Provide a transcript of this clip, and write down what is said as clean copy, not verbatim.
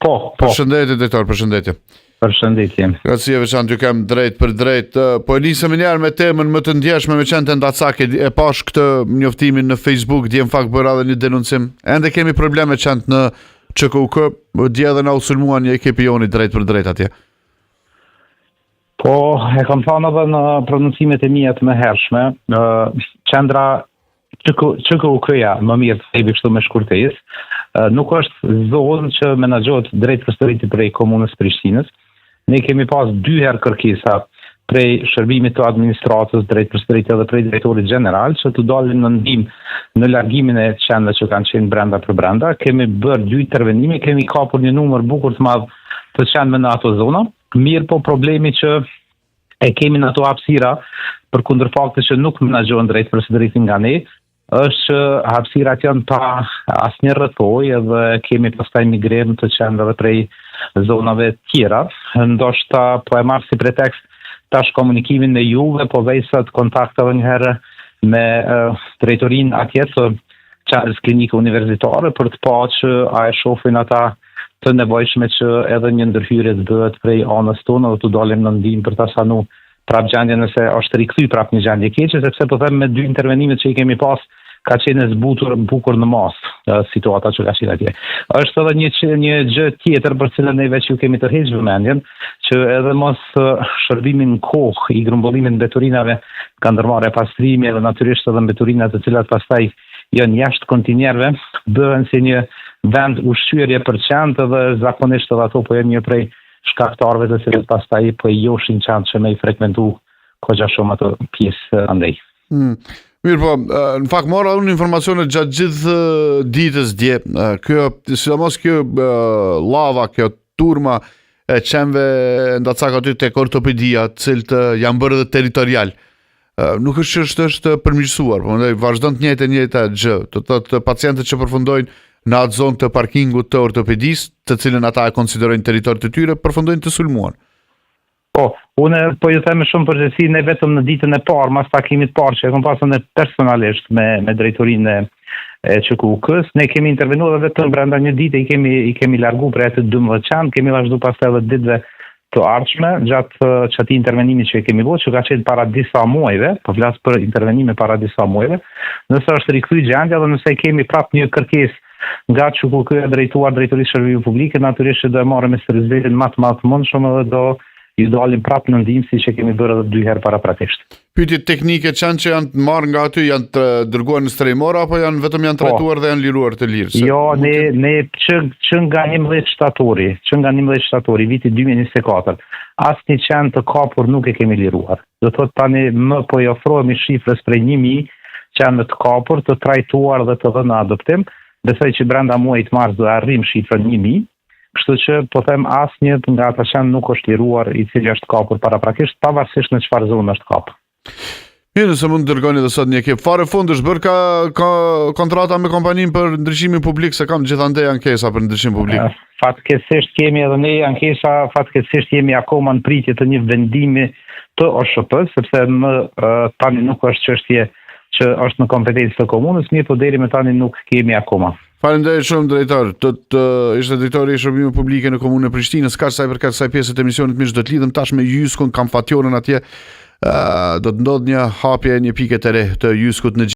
Po. Përshëndetje, drejtor, përshëndetje. Përshëndetje. Grazie veçantë, ju kem drejt për drejt. Po nisëm njerë me temën më të ndjeshme me qenë të ndacake. E pash këtë njoftimin në Facebook, dje në fakt bëra dhe një denuncim. Ende kemi probleme qenë në ÇKUK, dje dhe na u sulmuan një ekipi joni drejt për drejt atje. Po, e kam thënë edhe në prononcimet e mia të mëhershme, qendra ÇKUK-ja, më mirë të thebi kështu me shkurtesë, nuk është zonë që menaxhohet drejt përsëriti prej komunës Prishtinës. Ne kemi pas 2 herë kërkesa prej shërbimit të administratës drejt përsëriti edhe prej drejtorit general që të dalin në ndihmë në largimin e qendrave që kanë qenë brenda për brenda. Kemi bërë 2 intervenime, kemi kapur një numër bukur të madh të qendrave në ato zona. Mirë, po problemi që e kemi në ato hapësira përkundër faktit që nuk menaxhohen drejt përsëritin nga ne, është që hapësirat janë pa asnjë rrethojë dhe kemi pastaj migrim të qendrave prej zonave tjera. Ndoshta po e marr si pretekst tash komunikimin me juve, po vejsa të kontaktave një herë me drejtorinë atje të qendrës klinike universitare për të pa që a e shohin ata të nevojshme që edhe një ndërhyrje të bëhet prej anës tonë dhe të dalim në ndihmë për ta sanu prap gjendje nëse është rikthy prap një gjendje keqe, sepse po them me 2 intervenimet që i kemi pas ka qenë zbutur bukur në mas situata që ka qenë atje. Është edhe një gjë tjetër për cilën ne veç ju kemi tërheqë vëmendjen, që edhe mos shërbimin kohë i grumbullimit mbeturinave ka ndërmarrë pastrimi edhe natyrisht edhe mbeturinat të cilat pastaj janë jashtë kontinjerve, bëhen si një vend ushqyerje për qendë dhe zakonisht edhe ato po janë një prej shkaktarëve të cilët pastaj po i joshin qendë që me i frekventu koqa shumë ato pjesë andej. Mirë po, në fakt mora unë informacione gjatë gjithë ditës dje. Sidomos kjo lava, kjo turma e qenve ndacak aty tek ortopedia, cilët janë bërë dhe territorial. Nuk është që është përmirësuar, po vazhdon të njëjta gjë. Të pacientët që përfundojnë në atë zonë të parkingut të ortopedisë, të cilën ata e konsiderojnë territor të tyre, përfundojnë të sulmuar. Po, unë po ju them shumë përgjithësi, ne vetëm në ditën e parë, mas takimit parë që e kam pasur ne personalisht me drejtorinë e ÇKUK-s, ne kemi intervenuar vetëm brenda një dite, i kemi larguar prej atë 12 qenë, kemi vazhduar pastaj edhe ditëve të ardhshme gjatë çati intervenimit që e kemi bërë, që ka qenë para disa muajve, po flas për intervenime para disa muajve. Nëse është rikthy gjendja dhe nëse kemi prap një kërkesë nga ÇKUK-ja drejtuar drejtorisë shërbimit publik, natyrisht do e marrim me seriozitetin më të madh të mundshëm edhe do ju dalim prapë në ndihmë si që kemi bërë edhe 2 herë paraprakisht. Pyetjet teknike që janë të marrë nga aty, janë të dërguar në strejmor apo janë trajtuar dhe janë liruar të lirë? Jo, ne që nga 11 shtatori, viti 2024, asnjë qenë të kapur nuk e kemi liruar. Do thotë tani më po i ofrohemi shifrës prej 1000 qenë të kapur, të trajtuar dhe të dhënë në adoptim, besoj që brenda muajit mars do arrim shifrën 1000. Kështu që po them asnjë nga ata qenë nuk është liruar i cili është kapur paraprakisht, pavarësisht në çfarë zonë është kapur. Mirë, nëse mund të dërgoni edhe sot një ekip. Fare fund është bërë ka kontrata me kompaninë për ndryshimin publik, se kam gjithandej ankesa për ndryshim publik. Fatkeqësisht kemi edhe ne ankesa, fatkeqësisht jemi akoma në pritje të një vendimi të OSHP-s, sepse tani nuk është çështje që është në kompetencë të komunës, mirë po deri më tani nuk kemi akoma. Faleminderit shumë drejtor. Ishte drejtori i shërbimit publik në komunën e Prishtinës. Ka sa i përket kësaj pjese të emisionit, mish do të lidhem tash me Jyskun, kam fationën atje. Do të ndodh një hapje, një pikë të re të Jyskut në